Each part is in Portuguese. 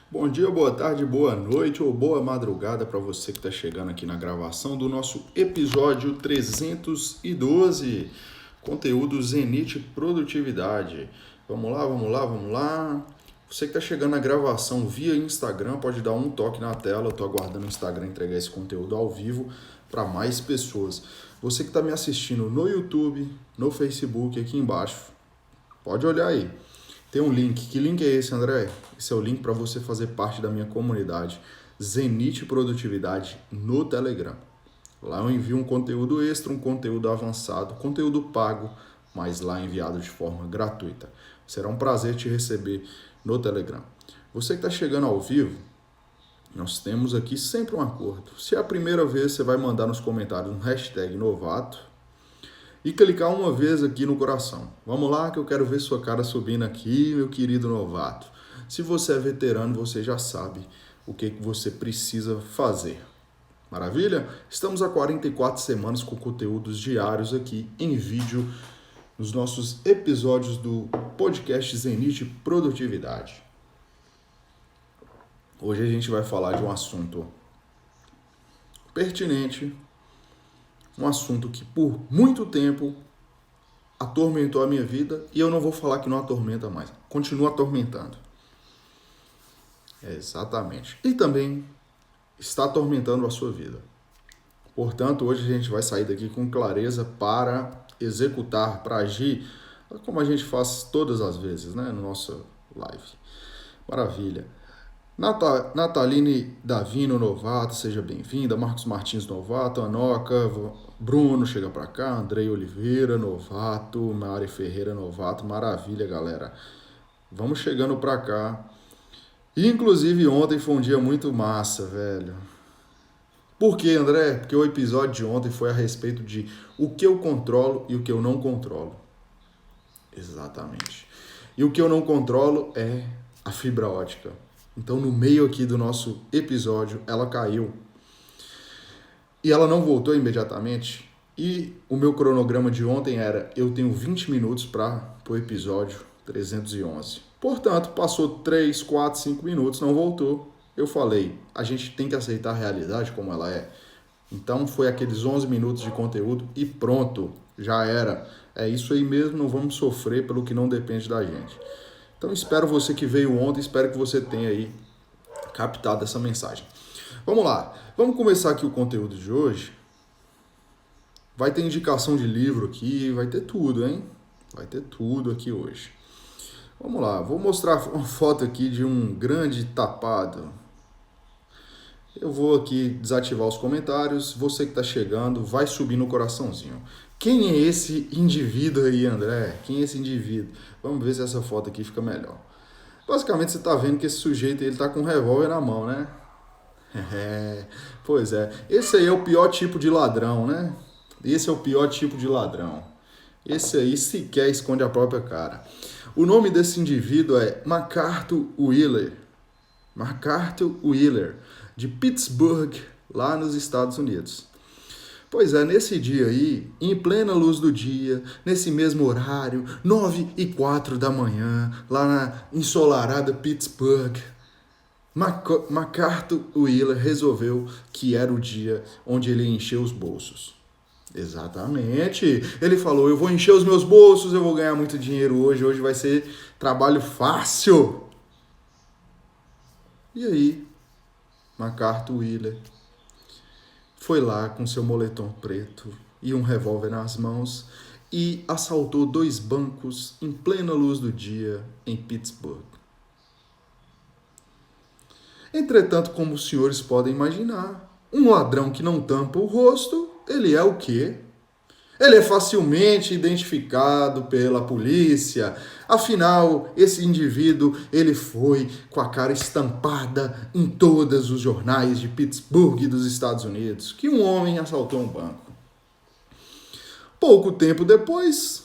Bom dia, boa tarde, boa noite ou boa madrugada para você que está chegando aqui na gravação do nosso episódio 312, conteúdo Zenith Produtividade. Vamos lá, vamos lá, vamos lá. Você que está chegando na gravação via Instagram pode dar um toque na tela. Eu estou aguardando o Instagram entregar esse conteúdo ao vivo para mais pessoas. Você que está me assistindo no YouTube, no Facebook, aqui embaixo, pode olhar aí. Tem um link. Que link é esse, André? Esse é o link para você fazer parte da minha comunidade Zenith Produtividade no Telegram. Lá eu envio um conteúdo extra, um conteúdo avançado, conteúdo pago, mas lá enviado de forma gratuita. Será um prazer te receber no Telegram. Você que está chegando ao vivo, nós temos aqui sempre um acordo. Se é a primeira vez, você vai mandar nos comentários um hashtag novato e clicar uma vez aqui no coração. Vamos lá que eu quero ver sua cara subindo aqui, meu querido novato. Se você é veterano, você já sabe o que você precisa fazer. Maravilha? Estamos há 44 semanas com conteúdos diários aqui em vídeo nos nossos episódios do podcast Zenith Produtividade. Hoje a gente vai falar de um assunto pertinente, um assunto que por muito tempo atormentou a minha vida e eu não vou falar que não atormenta mais. Continua atormentando. Exatamente. E também está atormentando a sua vida. Portanto, hoje a gente vai sair daqui com clareza para executar, para agir, como a gente faz todas as vezes, né, no nosso live. Maravilha. Nataline Davino, novato, seja bem-vinda. Marcos Martins, novato. Anoca, Bruno, chega pra cá. Andrei Oliveira, novato. Mari Ferreira, novato. Maravilha, galera. Vamos chegando pra cá. Inclusive, ontem foi um dia muito massa, velho. Por quê, André? Porque o episódio de ontem foi a respeito de o que eu controlo e o que eu não controlo. Exatamente. E o que eu não controlo é a fibra ótica. Então, no meio aqui do nosso episódio, ela caiu. E ela não voltou imediatamente. E o meu cronograma de ontem era, eu tenho 20 minutos para o episódio 311. Portanto, passou 3, 4, 5 minutos, não voltou. Eu falei, a gente tem que aceitar a realidade como ela é. Então, foi aqueles 11 minutos de conteúdo e pronto, já era. É isso aí mesmo, não vamos sofrer pelo que não depende da gente. Então, espero você que veio ontem, espero que você tenha aí captado essa mensagem. Vamos lá, vamos começar aqui o conteúdo de hoje. Vai ter indicação de livro aqui, vai ter tudo, hein? Vai ter tudo aqui hoje. Vamos lá, vou mostrar uma foto aqui de um grande tapado. Eu vou aqui desativar os comentários, você que está chegando, vai subir no coraçãozinho. Quem é esse indivíduo aí, André? Quem é esse indivíduo? Vamos ver se essa foto aqui fica melhor. Basicamente você está vendo que esse sujeito ele está com um revólver na mão, né? Pois é. Esse aí é o pior tipo de ladrão, né? Esse é o pior tipo de ladrão. Esse aí sequer esconde a própria cara. O nome desse indivíduo é MacArthur Wheeler. MacArthur Wheeler, de Pittsburgh, lá nos Estados Unidos. Pois é, nesse dia aí, em plena luz do dia, nesse mesmo horário, 9h04 da manhã, lá na ensolarada Pittsburgh, MacArthur Wheeler resolveu que era o dia onde ele ia encher os bolsos. Exatamente. Ele falou, eu vou encher os meus bolsos, eu vou ganhar muito dinheiro hoje vai ser trabalho fácil. E aí, MacArthur Wheeler foi lá com seu moletom preto e um revólver nas mãos e assaltou 2 bancos em plena luz do dia em Pittsburgh. Entretanto, como os senhores podem imaginar, um ladrão que não tampa o rosto, ele é o quê? Ele é facilmente identificado pela polícia. Afinal, esse indivíduo, ele foi com a cara estampada em todos os jornais de Pittsburgh e dos Estados Unidos, que um homem assaltou um banco. Pouco tempo depois,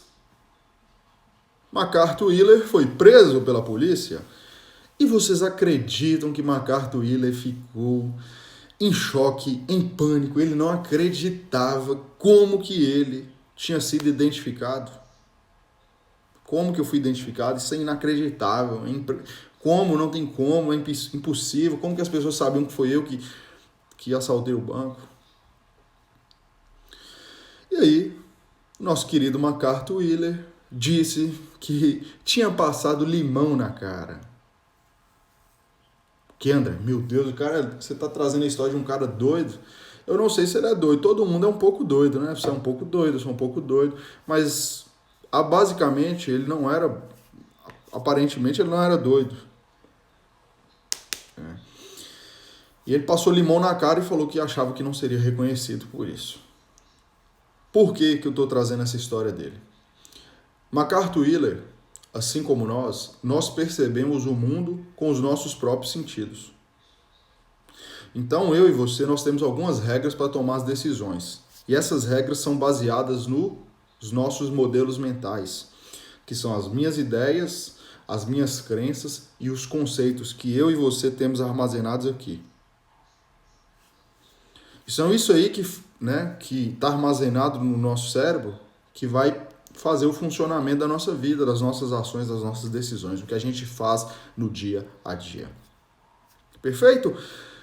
MacArthur Wheeler foi preso pela polícia. E vocês acreditam que MacArthur Wheeler ficou em choque, em pânico? Ele não acreditava como que ele tinha sido identificado. Como que eu fui identificado? Isso é inacreditável. Como? Não tem como, é impossível. Como que as pessoas sabiam que foi eu que assaltei o banco? E aí, nosso querido MacArthur Wheeler disse que tinha passado limão na cara. Que, André? Meu Deus, o cara, você tá trazendo a história de um cara doido? Eu não sei se ele é doido. Todo mundo é um pouco doido, né? Você é um pouco doido, eu sou um pouco doido. Mas, basicamente, ele não era... Aparentemente, ele não era doido. E ele passou limão na cara e falou que achava que não seria reconhecido por isso. Por que eu estou trazendo essa história dele? MacArthur Wheeler, assim como nós percebemos o mundo com os nossos próprios sentidos. Então, eu e você, nós temos algumas regras para tomar as decisões. E essas regras são baseadas nos nossos modelos mentais, que são as minhas ideias, as minhas crenças e os conceitos que eu e você temos armazenados aqui. São isso aí que está armazenado no nosso cérebro, que vai fazer o funcionamento da nossa vida, das nossas ações, das nossas decisões, o que a gente faz no dia a dia. Perfeito?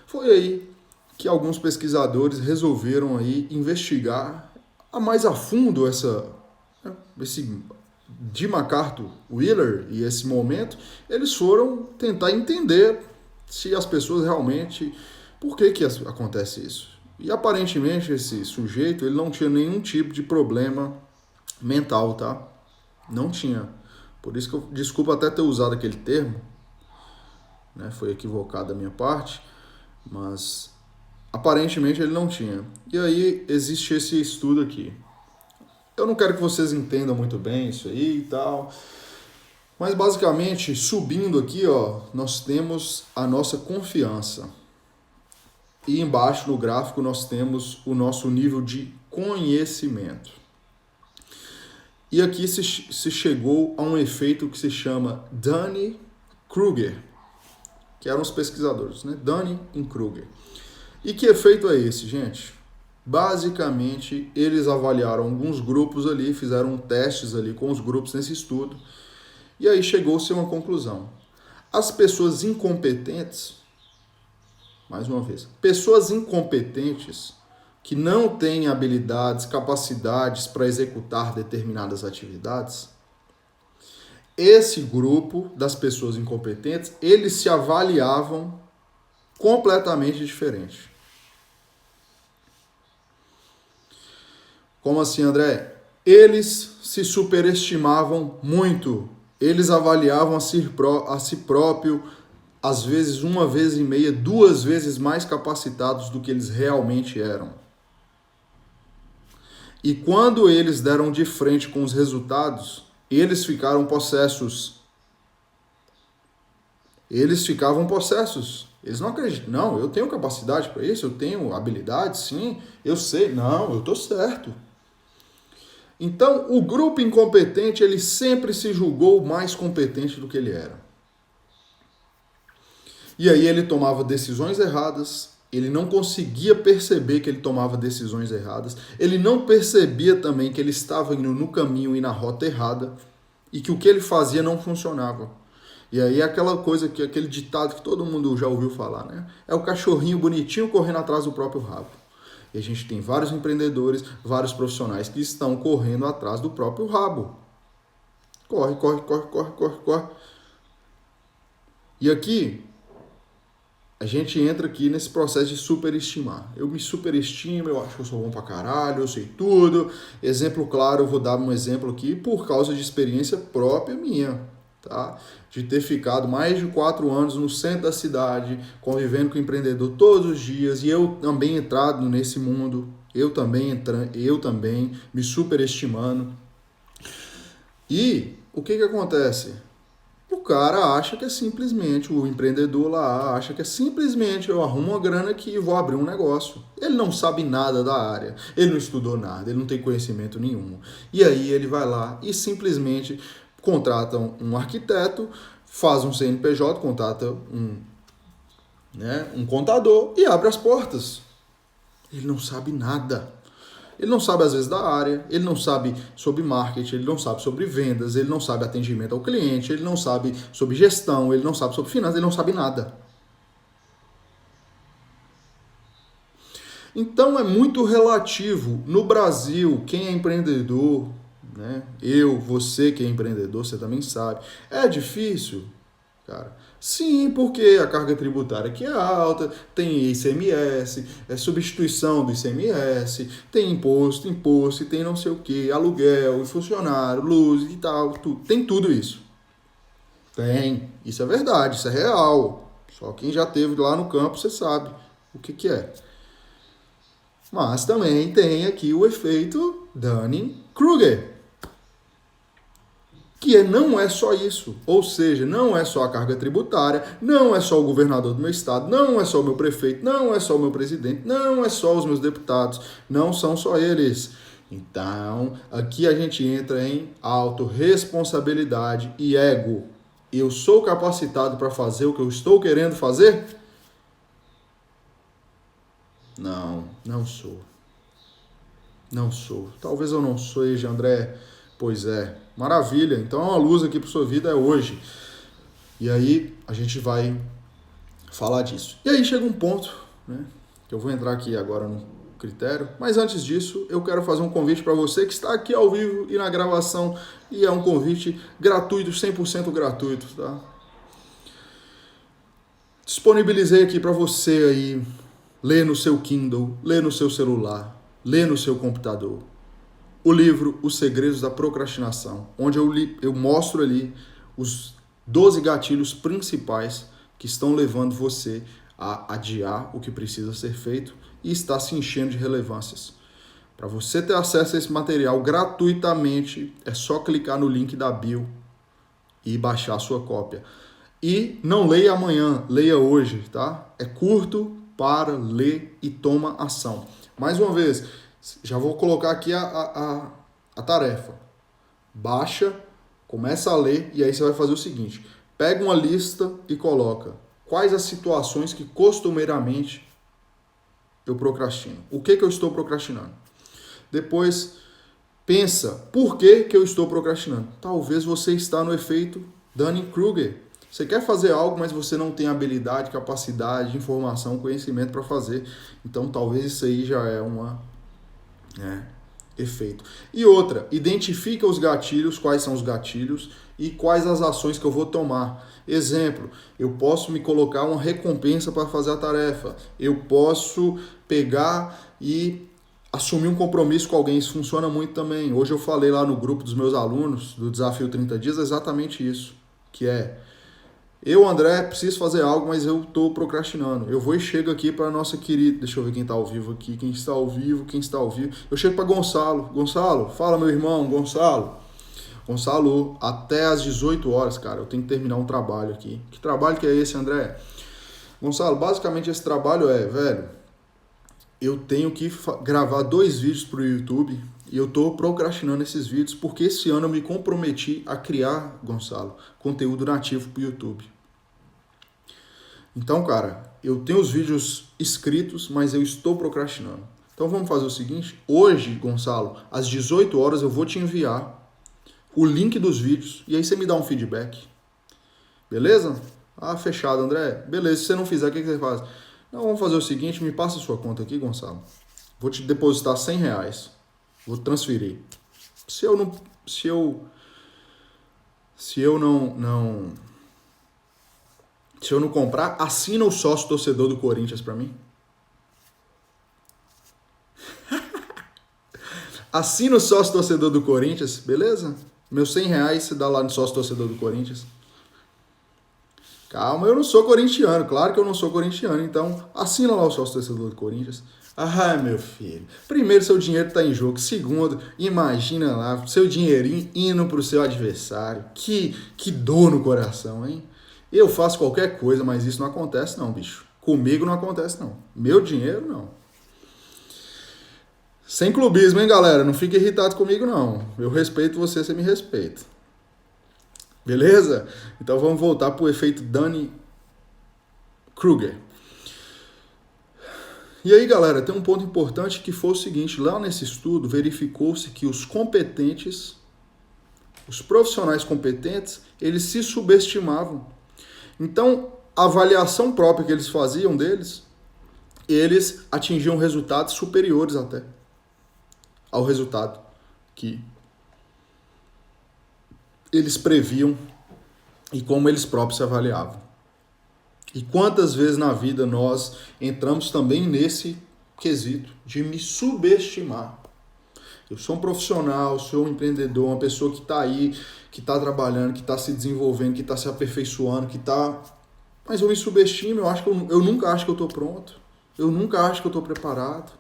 Foi aí que alguns pesquisadores resolveram aí investigar mais a fundo esse de MacArthur Wheeler e esse momento. Eles foram tentar entender se as pessoas realmente... Por que acontece isso? E aparentemente esse sujeito ele não tinha nenhum tipo de problema mental, tá? Não tinha. Por isso que eu desculpa até ter usado aquele termo, né? Foi equivocado da minha parte, mas aparentemente ele não tinha. E aí existe esse estudo aqui. Eu não quero que vocês entendam muito bem isso aí e tal, mas basicamente subindo aqui, ó, nós temos a nossa confiança. E embaixo no gráfico nós temos o nosso nível de conhecimento. E aqui se chegou a um efeito que se chama Dunning-Kruger, que eram os pesquisadores, né? Dunning e Kruger. E que efeito é esse, gente? Basicamente, eles avaliaram alguns grupos ali, fizeram testes ali com os grupos nesse estudo, e aí chegou-se a uma conclusão. As pessoas incompetentes... Mais uma vez, pessoas incompetentes que não têm habilidades, capacidades para executar determinadas atividades, esse grupo das pessoas incompetentes, eles se avaliavam completamente diferente. Como assim, André? Eles se superestimavam muito. Eles avaliavam a si próprio, às vezes 1,5, 2 vezes mais capacitados do que eles realmente eram. E quando eles deram de frente com os resultados, eles ficaram possessos. Eles ficavam possessos. Eles não acreditam. Não, eu tenho capacidade para isso, eu tenho habilidade, sim, eu sei. Não, eu estou certo. Então, o grupo incompetente, ele sempre se julgou mais competente do que ele era. E aí ele tomava decisões erradas, ele não conseguia perceber que ele tomava decisões erradas, ele não percebia também que ele estava indo no caminho e na rota errada, e que o que ele fazia não funcionava. E aí aquela coisa, aquele ditado que todo mundo já ouviu falar, né? É o cachorrinho bonitinho correndo atrás do próprio rabo. E a gente tem vários empreendedores, vários profissionais que estão correndo atrás do próprio rabo. Corre, corre, corre, corre, corre, corre. E aqui... a gente entra aqui nesse processo de superestimar. Eu me superestimo, eu acho que eu sou bom pra caralho, eu sei tudo. Exemplo claro, eu vou dar um exemplo aqui por causa de experiência própria minha, tá? De ter ficado mais de 4 anos no centro da cidade, convivendo com empreendedor todos os dias, e eu também entrado nesse mundo, eu também me superestimando. E o que acontece? O cara acha que é simplesmente, o empreendedor lá acha que é simplesmente eu arrumo uma grana aqui e vou abrir um negócio. Ele não sabe nada da área, ele não estudou nada, ele não tem conhecimento nenhum. E aí ele vai lá e simplesmente contrata um arquiteto, faz um CNPJ, contrata um contador e abre as portas. Ele não sabe nada. Ele não sabe, às vezes, da área, ele não sabe sobre marketing, ele não sabe sobre vendas, ele não sabe atendimento ao cliente, ele não sabe sobre gestão, ele não sabe sobre finanças, ele não sabe nada. Então é muito relativo. No Brasil, quem é empreendedor, né? Eu, você que é empreendedor, você também sabe. É difícil, cara. Sim, porque a carga tributária aqui é alta, tem ICMS, é substituição do ICMS, tem imposto, e tem não sei o que, aluguel, funcionário, luz e tal, tudo. Tem tudo isso. Tem. Isso é verdade, isso é real. Só quem já esteve lá no campo, você sabe o que é. Mas também tem aqui o efeito Dunning-Kruger, que não é só isso. Ou seja, não é só a carga tributária, não é só o governador do meu estado, não é só o meu prefeito, não é só o meu presidente, não é só os meus deputados, não são só eles. Então, aqui a gente entra em autorresponsabilidade e ego. Eu sou capacitado para fazer o que eu estou querendo fazer? Não sou. Não sou. Talvez eu não seja, André. Pois é. Maravilha. Então, uma luz aqui para sua vida é hoje. E aí, a gente vai falar disso. E aí chega um ponto, né? Que eu vou entrar aqui agora no critério. Mas antes disso, eu quero fazer um convite para você que está aqui ao vivo e na gravação. E é um convite gratuito, 100% gratuito, tá? Disponibilizei aqui para você aí ler no seu Kindle, ler no seu celular, ler no seu computador o livro Os Segredos da Procrastinação, onde eu mostro ali os 12 gatilhos principais que estão levando você a adiar o que precisa ser feito e está se enchendo de relevâncias. Para você ter acesso a esse material gratuitamente, é só clicar no link da bio e baixar a sua cópia. E não leia amanhã, leia hoje, tá? É curto, para, lê e toma ação. Mais uma vez, já vou colocar aqui a tarefa. Baixa, começa a ler e aí você vai fazer o seguinte. Pega uma lista e coloca quais as situações que costumeiramente eu procrastino. O que eu estou procrastinando? Depois, pensa, por que eu estou procrastinando? Talvez você está no efeito Dunning-Kruger. Você quer fazer algo, mas você não tem habilidade, capacidade, informação, conhecimento para fazer. Então, talvez isso aí já é efeito. E outra, identifica os gatilhos, quais são os gatilhos e quais as ações que eu vou tomar. Exemplo, eu posso me colocar uma recompensa para fazer a tarefa. Eu posso pegar e assumir um compromisso com alguém. Isso funciona muito também. Hoje eu falei lá no grupo dos meus alunos do Desafio 30 Dias exatamente isso, que é: eu, André, preciso fazer algo, mas eu estou procrastinando. Eu vou e chego aqui para a nossa querida... Deixa eu ver quem está ao vivo aqui. Quem está ao vivo. Eu chego para Gonçalo. Gonçalo, fala, meu irmão. Gonçalo, até às 18 horas, cara, eu tenho que terminar um trabalho aqui. Que trabalho que é esse, André? Gonçalo, basicamente esse trabalho velho, eu tenho que gravar 2 vídeos para o YouTube e eu estou procrastinando esses vídeos porque esse ano eu me comprometi a criar, Gonçalo, conteúdo nativo para o YouTube. Então, cara, eu tenho os vídeos escritos, mas eu estou procrastinando. Então vamos fazer o seguinte, hoje, Gonçalo, às 18 horas eu vou te enviar o link dos vídeos e aí você me dá um feedback. Beleza? Ah, fechado, André. Beleza, se você não fizer, o que você faz? Não, vamos fazer o seguinte, me passa a sua conta aqui, Gonçalo. Vou te depositar R$100. Vou transferir. Se eu não comprar, assina o sócio torcedor do Corinthians pra mim. Assina o sócio torcedor do Corinthians, beleza? Meus R$100 você dá lá no sócio torcedor do Corinthians. Calma, eu não sou corintiano, claro que eu não sou corintiano, então assina lá o sócio torcedor do Corinthians. Ah, meu filho, primeiro seu dinheiro tá em jogo, segundo, imagina lá, seu dinheirinho indo pro seu adversário, que dor no coração, hein? Eu faço qualquer coisa, mas isso não acontece não, bicho. Comigo não acontece não, meu dinheiro não. Sem clubismo, hein, galera, não fique irritado comigo não, eu respeito você, você me respeita. Beleza? Então vamos voltar para o efeito Dunning-Kruger. E aí, galera, tem um ponto importante que foi o seguinte, lá nesse estudo verificou-se que os competentes, os profissionais competentes, eles se subestimavam. Então, a avaliação própria que eles faziam deles, eles atingiam resultados superiores até ao resultado que eles previam e como eles próprios se avaliavam. E quantas vezes na vida nós entramos também nesse quesito de me subestimar. Eu sou um profissional, sou um empreendedor, uma pessoa que está aí, que está trabalhando, que está se desenvolvendo, que está se aperfeiçoando, que está... Mas eu me subestimo, eu nunca acho que eu estou pronto. Eu nunca acho que eu estou preparado.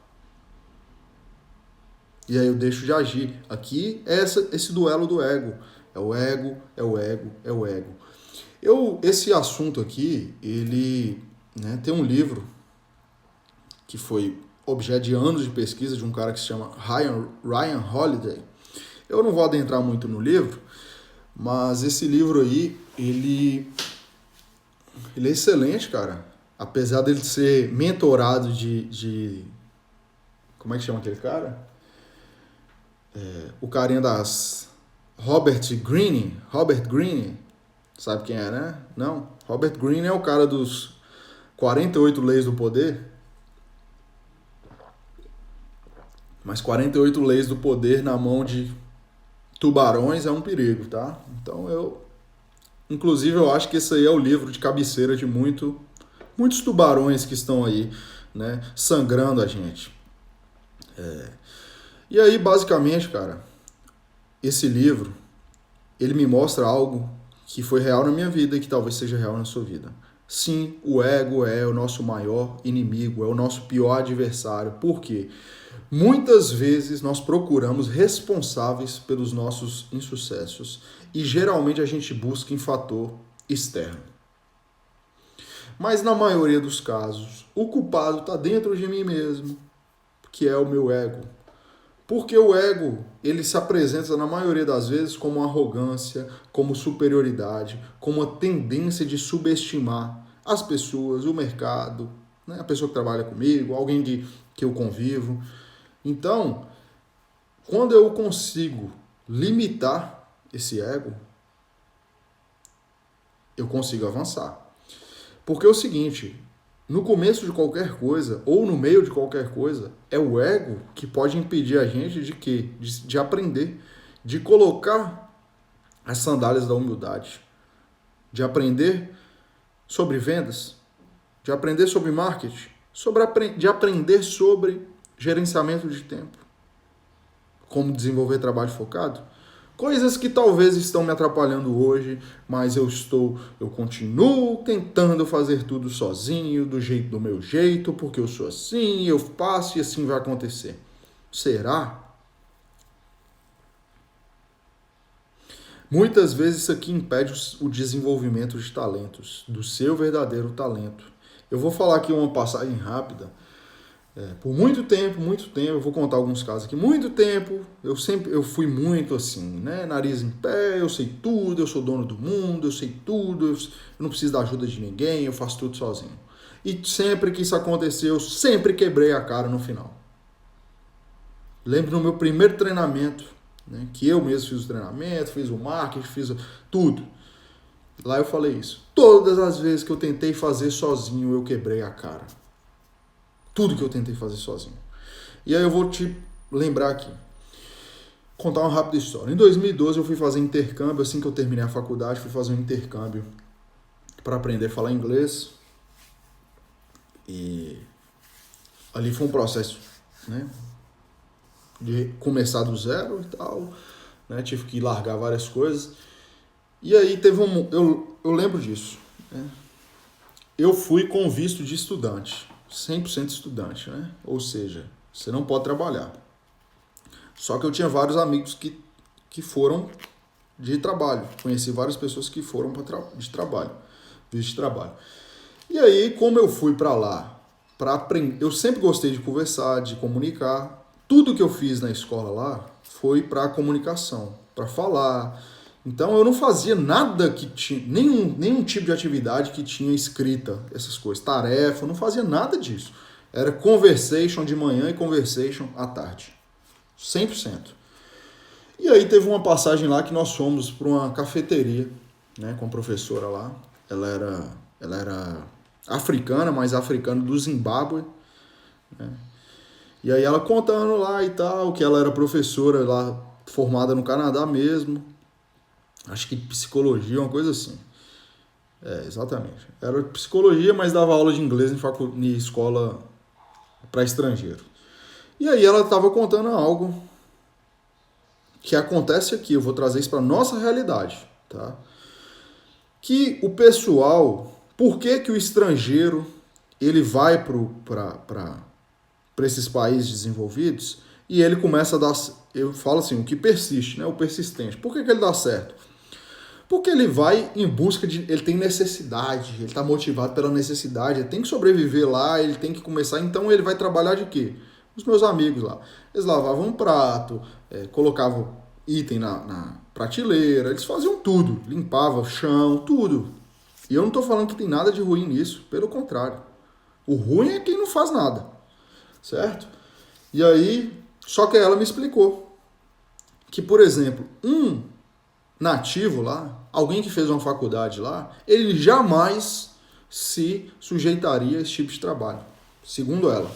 E aí eu deixo de agir. Aqui é esse duelo do ego. É o ego, é o ego, é o ego. Esse assunto aqui, ele tem um livro que foi objeto de anos de pesquisa de um cara que se chama Ryan Holiday. Eu não vou adentrar muito no livro, mas esse livro aí, ele é excelente, cara. Apesar dele ser mentorado de como é que chama aquele cara? O carinha das... Robert Greene, sabe quem é, né? Não, Robert Greene é o cara dos 48 leis do poder. Mas 48 leis do poder na mão de tubarões é um perigo, tá? Então inclusive eu acho que esse aí é o livro de cabeceira de muitos tubarões que estão aí, né, sangrando a gente. E aí, basicamente, cara, esse livro, ele me mostra algo que foi real na minha vida e que talvez seja real na sua vida. Sim, o ego é o nosso maior inimigo, é o nosso pior adversário. Por quê? Muitas vezes nós procuramos responsáveis pelos nossos insucessos e geralmente a gente busca em fator externo. Mas na maioria dos casos, o culpado está dentro de mim mesmo, que é o meu ego. Porque o ego, ele se apresenta na maioria das vezes como arrogância, como superioridade, como uma tendência de subestimar as pessoas, o mercado, né? A pessoa que trabalha comigo, alguém que eu convivo. Então, quando eu consigo limitar esse ego, eu consigo avançar. Porque é o seguinte, no começo de qualquer coisa, ou no meio de qualquer coisa, é o ego que pode impedir a gente de quê? De aprender, de colocar as sandálias da humildade, de aprender sobre vendas, de aprender sobre marketing, de aprender sobre gerenciamento de tempo, como desenvolver trabalho focado. Coisas que talvez estão me atrapalhando hoje, mas eu continuo tentando fazer tudo sozinho, do meu jeito, porque eu sou assim, eu faço e assim vai acontecer. Será? Muitas vezes isso aqui impede o desenvolvimento de talentos, do seu verdadeiro talento. Eu vou falar aqui uma passagem rápida. Por muito tempo, eu vou contar alguns casos aqui, muito tempo, eu fui muito assim, né, nariz em pé, eu sei tudo, eu sou dono do mundo, eu sei tudo, eu não preciso da ajuda de ninguém, eu faço tudo sozinho. E sempre que isso aconteceu, eu sempre quebrei a cara no final. Lembro no meu primeiro treinamento, né, que eu mesmo fiz o treinamento, fiz o marketing, fiz tudo. Lá eu falei isso. Todas as vezes que eu tentei fazer sozinho, eu quebrei a cara. Tudo que eu tentei fazer sozinho. E aí eu vou te lembrar aqui. Contar uma rápida história. Em 2012 eu fui fazer intercâmbio, assim que eu terminei a faculdade, fui fazer um intercâmbio para aprender a falar inglês. E ali foi um processo, né, de começar do zero e tal, né, tive que largar várias coisas. E aí teve eu lembro disso, né? Eu fui com visto de estudante. 100% estudante, né? Ou seja, você não pode trabalhar. Só que eu tinha vários amigos que foram de trabalho. Conheci várias pessoas que foram de trabalho, visto de trabalho. E aí, como eu fui para lá para aprender, eu sempre gostei de conversar, de comunicar. Tudo que eu fiz na escola lá foi para comunicação, para falar. Então eu não fazia nada que tinha, nenhum tipo de atividade que tinha escrita, essas coisas, tarefa, eu não fazia nada disso. Era conversation de manhã e conversation à tarde. 100%. E aí teve uma passagem lá que nós fomos para uma cafeteria, né, com a professora lá. Ela era africana, mas africana do Zimbábue, né? E aí ela contando lá e tal, que ela era professora lá, formada no Canadá mesmo. Acho que psicologia, uma coisa assim. Exatamente. Era psicologia, mas dava aula de inglês em escola para estrangeiro. E aí ela estava contando algo que acontece aqui, eu vou trazer isso para nossa realidade, tá? Que o pessoal, por que o estrangeiro ele vai para esses países desenvolvidos e ele começa a dar, eu falo assim, o que persiste, né? O persistente. Por que ele dá certo? Porque ele vai em busca de, ele tem necessidade, ele está motivado pela necessidade, ele tem que sobreviver lá, ele tem que começar, então ele vai trabalhar de quê? Os meus amigos lá, eles lavavam um prato, colocavam item na prateleira, eles faziam tudo, limpavam chão, tudo. E eu não estou falando que tem nada de ruim nisso, pelo contrário. O ruim é quem não faz nada, certo? E aí, só que ela me explicou que, por exemplo, um nativo lá, alguém que fez uma faculdade lá, ele jamais se sujeitaria a esse tipo de trabalho, segundo ela.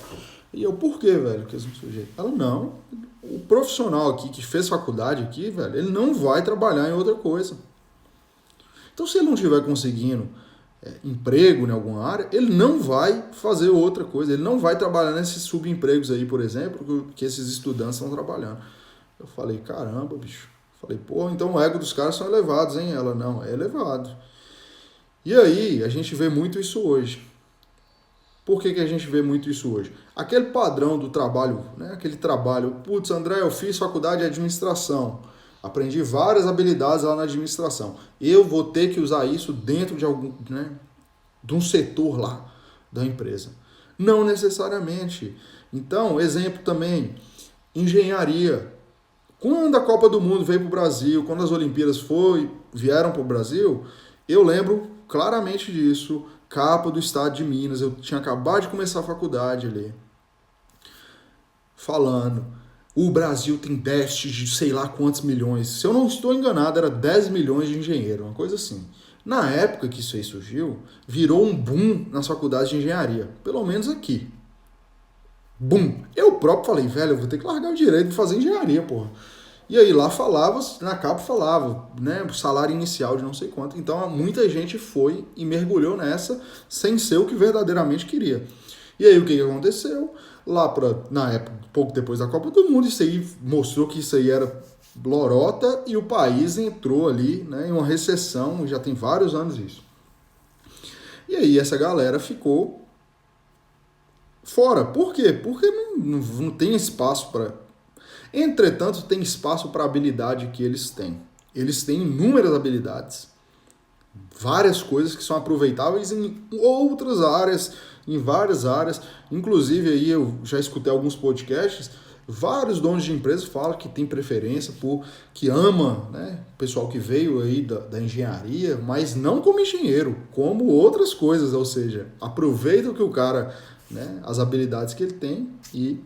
E eu, por que, velho, que eles não sujeitam? Ela, não, o profissional aqui que fez faculdade aqui, velho, ele não vai trabalhar em outra coisa. Então, se ele não estiver conseguindo emprego em alguma área, ele não vai fazer outra coisa, ele não vai trabalhar nesses subempregos aí, por exemplo, que esses estudantes estão trabalhando. Eu falei, caramba, bicho. Falei, pô, então o ego dos caras são elevados, hein? Ela, não, é elevado. E aí, a gente vê muito isso hoje. Por que a gente vê muito isso hoje? Aquele padrão do trabalho, né? Aquele trabalho, putz, André, eu fiz faculdade de administração, aprendi várias habilidades lá na administração. Eu vou ter que usar isso dentro de algum, né, de um setor lá da empresa. Não necessariamente. Então, exemplo também, engenharia. Quando a Copa do Mundo veio para o Brasil, quando as Olimpíadas vieram para o Brasil, eu lembro claramente disso, capa do estado de Minas, eu tinha acabado de começar a faculdade ali, falando, o Brasil tem déficit de sei lá quantos milhões, se eu não estou enganado, era 10 milhões de engenheiro, uma coisa assim. Na época que isso aí surgiu, virou um boom nas faculdades de engenharia, pelo menos aqui. Boom! Eu próprio falei, velho, eu vou ter que largar o direito de fazer engenharia, porra. E aí lá falava, na capa falava, né, o salário inicial de não sei quanto. Então muita gente foi e mergulhou nessa sem ser o que verdadeiramente queria. E aí o que aconteceu? Na época, pouco depois da Copa do Mundo, isso aí mostrou que isso aí era lorota e o país entrou ali, né, em uma recessão, já tem vários anos isso. E aí essa galera ficou fora. Por quê? Porque não tem espaço para... Entretanto, tem espaço para a habilidade que eles têm. Eles têm inúmeras habilidades. Várias coisas que são aproveitáveis em outras áreas, em várias áreas. Inclusive, aí eu já escutei alguns podcasts, vários donos de empresas falam que tem preferência por... que ama, né, o pessoal que veio aí da engenharia, mas não como engenheiro, como outras coisas. Ou seja, aproveita o que o cara... né, as habilidades que ele tem e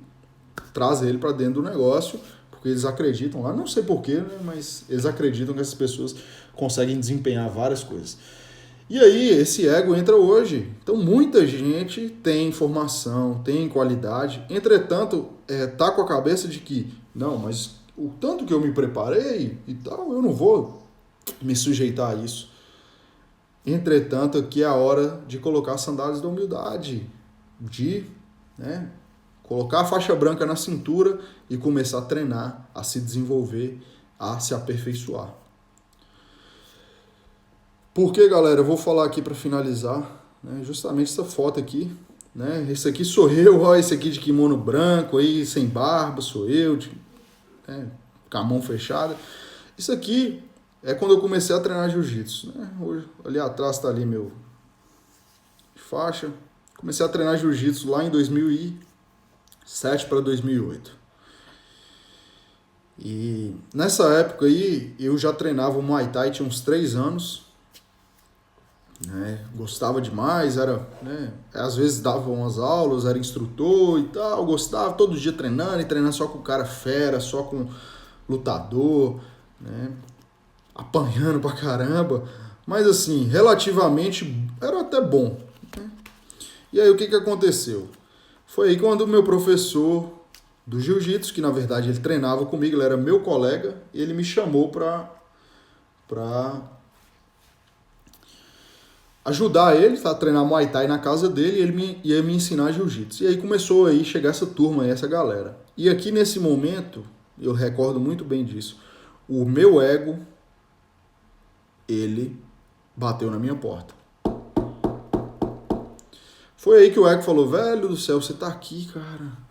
traz ele para dentro do negócio, porque eles acreditam lá, não sei porquê, né, mas eles acreditam que essas pessoas conseguem desempenhar várias coisas. E aí esse ego entra hoje. Então muita gente tem formação, tem qualidade, entretanto tá com a cabeça de que, não, mas o tanto que eu me preparei e tal, eu não vou me sujeitar a isso. Entretanto, aqui é a hora de colocar as sandálias da humildade, de, né, colocar a faixa branca na cintura e começar a treinar, a se desenvolver, a se aperfeiçoar. Porque, galera, eu vou falar aqui para finalizar, né, justamente essa foto aqui. Né, esse aqui sou eu, ó, esse aqui de kimono branco, aí, sem barba, sou eu, né, com a mão fechada. Isso aqui é quando eu comecei a treinar jiu-jitsu. Né? Hoje, ali atrás está ali meu faixa. Comecei a treinar jiu-jitsu lá em 2007 para 2008. E nessa época aí, eu já treinava o Muay Thai, tinha uns 3 anos. né? Gostava demais, era, né? Às vezes dava umas aulas, era instrutor e tal, gostava, todo dia treinando, e treinando só com cara fera, só com lutador, né? Apanhando pra caramba, mas assim, relativamente era até bom, né? E aí o que aconteceu? Foi aí quando o meu professor do jiu-jitsu, que na verdade ele treinava comigo, ele era meu colega, ele me chamou pra ajudar ele a treinar Muay Thai na casa dele, e ele ia me ensinar jiu-jitsu. E aí começou aí chegar essa turma aí, essa galera. E aqui nesse momento, eu recordo muito bem disso, o meu ego, ele bateu na minha porta. Foi aí que o ego falou, velho do céu, você tá aqui, cara.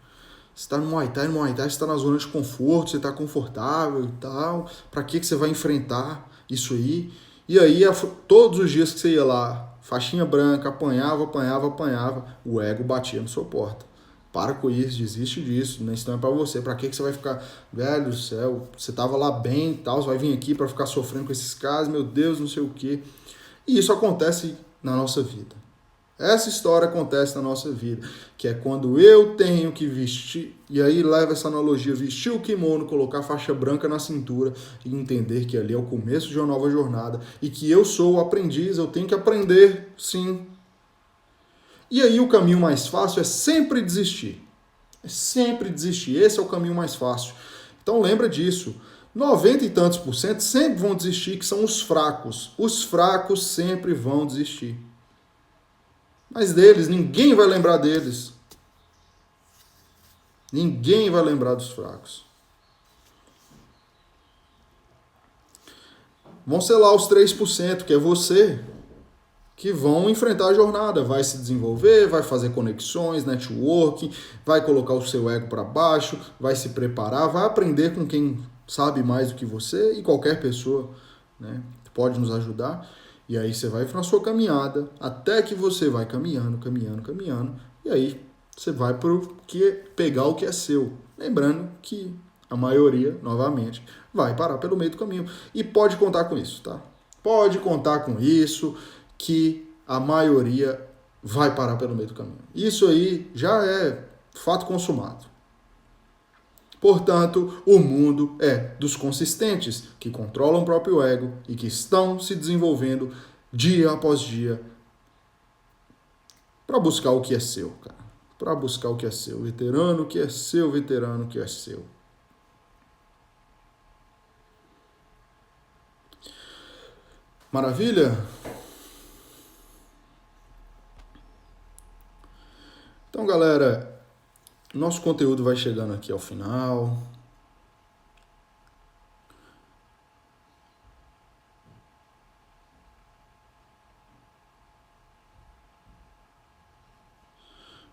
Você tá no Muay Thai, você tá na zona de conforto, você tá confortável e tal. Pra que você vai enfrentar isso aí? E aí, todos os dias que você ia lá, faixinha branca, apanhava, o ego batia na sua porta. Para com isso, desiste disso, né? Isso não é pra você. Pra que você vai ficar, velho do céu, você tava lá bem e tal, você vai vir aqui pra ficar sofrendo com esses caras, meu Deus, não sei o quê. E isso acontece na nossa vida. Essa história acontece na nossa vida, que é quando eu tenho que vestir, e aí leva essa analogia, vestir o kimono, colocar a faixa branca na cintura e entender que ali é o começo de uma nova jornada e que eu sou o aprendiz, eu tenho que aprender, sim. E aí o caminho mais fácil é sempre desistir. É sempre desistir, esse é o caminho mais fácil. Então lembra disso. 90 e tantos por cento sempre vão desistir, que são os fracos. Os fracos sempre vão desistir. Mas deles, ninguém vai lembrar deles. Ninguém vai lembrar dos fracos. Vão ser lá os 3%, que é você, que vão enfrentar a jornada. Vai se desenvolver, vai fazer conexões, networking, vai colocar o seu ego para baixo, vai se preparar, vai aprender com quem sabe mais do que você e qualquer pessoa, né, pode nos ajudar. E aí você vai na sua caminhada, até que você vai caminhando, e aí você vai pegar o que é seu. Lembrando que a maioria, novamente, vai parar pelo meio do caminho. E pode contar com isso, tá? Pode contar com isso, que a maioria vai parar pelo meio do caminho. Isso aí já é fato consumado. Portanto, o mundo é dos consistentes, que controlam o próprio ego e que estão se desenvolvendo dia após dia para buscar o que é seu, cara. Para buscar o que é seu. Veterano que é seu, veterano que é seu. Maravilha? Então, galera, nosso conteúdo vai chegando aqui ao final.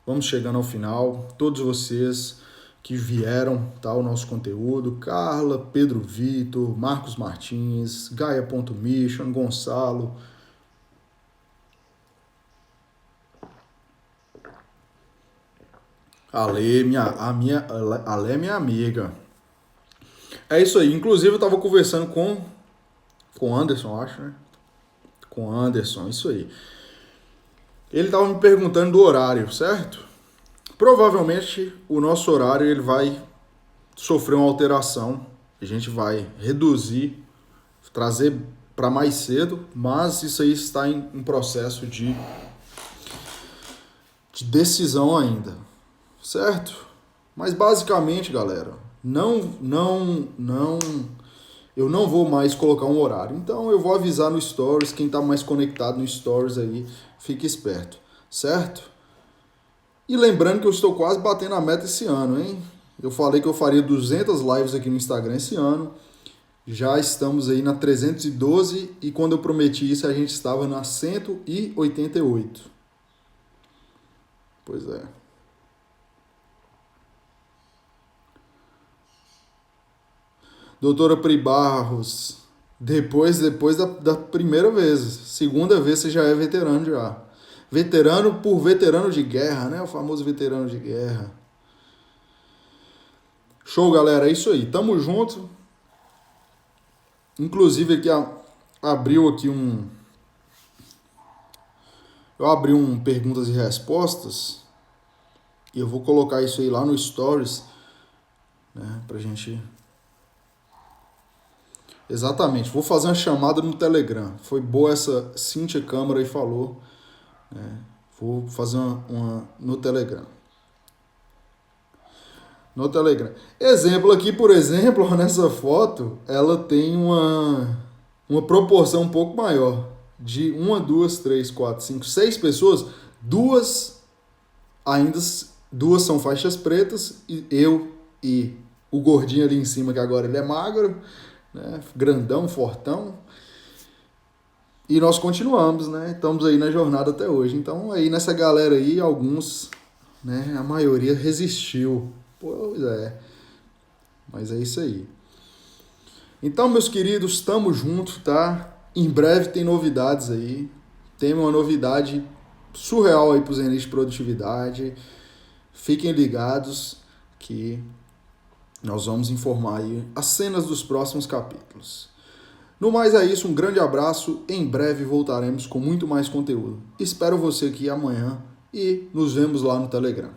Vamos chegando ao final. Todos vocês que vieram, tá, o nosso conteúdo, Carla, Pedro Vitor, Marcos Martins, Gaia.mission, Gonçalo, Ale é minha amiga. É isso aí. Inclusive eu tava conversando com o Anderson, acho, né? Com o Anderson, isso aí. Ele tava me perguntando do horário, certo? Provavelmente o nosso horário ele vai sofrer uma alteração. A gente vai reduzir, trazer para mais cedo, mas isso aí está em processo de decisão ainda, certo? Mas basicamente, galera, eu não vou mais colocar um horário. Então eu vou avisar no Stories, quem está mais conectado no Stories aí, fique esperto, certo? E lembrando que eu estou quase batendo a meta esse ano, hein? Eu falei que eu faria 200 lives aqui no Instagram esse ano. Já estamos aí na 312 e quando eu prometi isso a gente estava na 188. Pois é. Doutora Pri Barros, depois da primeira vez, segunda vez você já é veterano já. Veterano por veterano de guerra, né? O famoso veterano de guerra. Show, galera, é isso aí. Tamo junto. Inclusive aqui abriu aqui Eu abri um perguntas e respostas e eu vou colocar isso aí lá no Stories, né, pra gente... Exatamente, vou fazer uma chamada no Telegram. Foi boa essa Cíntia Câmara aí falou, né? Vou fazer uma no Telegram. No Telegram. Exemplo aqui, por exemplo, nessa foto, ela tem uma proporção um pouco maior. De 1, 2, 3, 4, 5, 6 pessoas, duas são faixas pretas, e eu e o gordinho ali em cima, que agora ele é magro, né, grandão, fortão. E nós continuamos, né? Estamos aí na jornada até hoje. Então, aí nessa galera aí, alguns, né, a maioria resistiu. Pois é. Mas é isso aí. Então, meus queridos, estamos juntos, tá? Em breve tem novidades aí. Tem uma novidade surreal aí para os Zenit de produtividade. Fiquem ligados que nós vamos informar aí as cenas dos próximos capítulos. No mais é isso, um grande abraço. Em breve voltaremos com muito mais conteúdo. Espero você aqui amanhã e nos vemos lá no Telegram.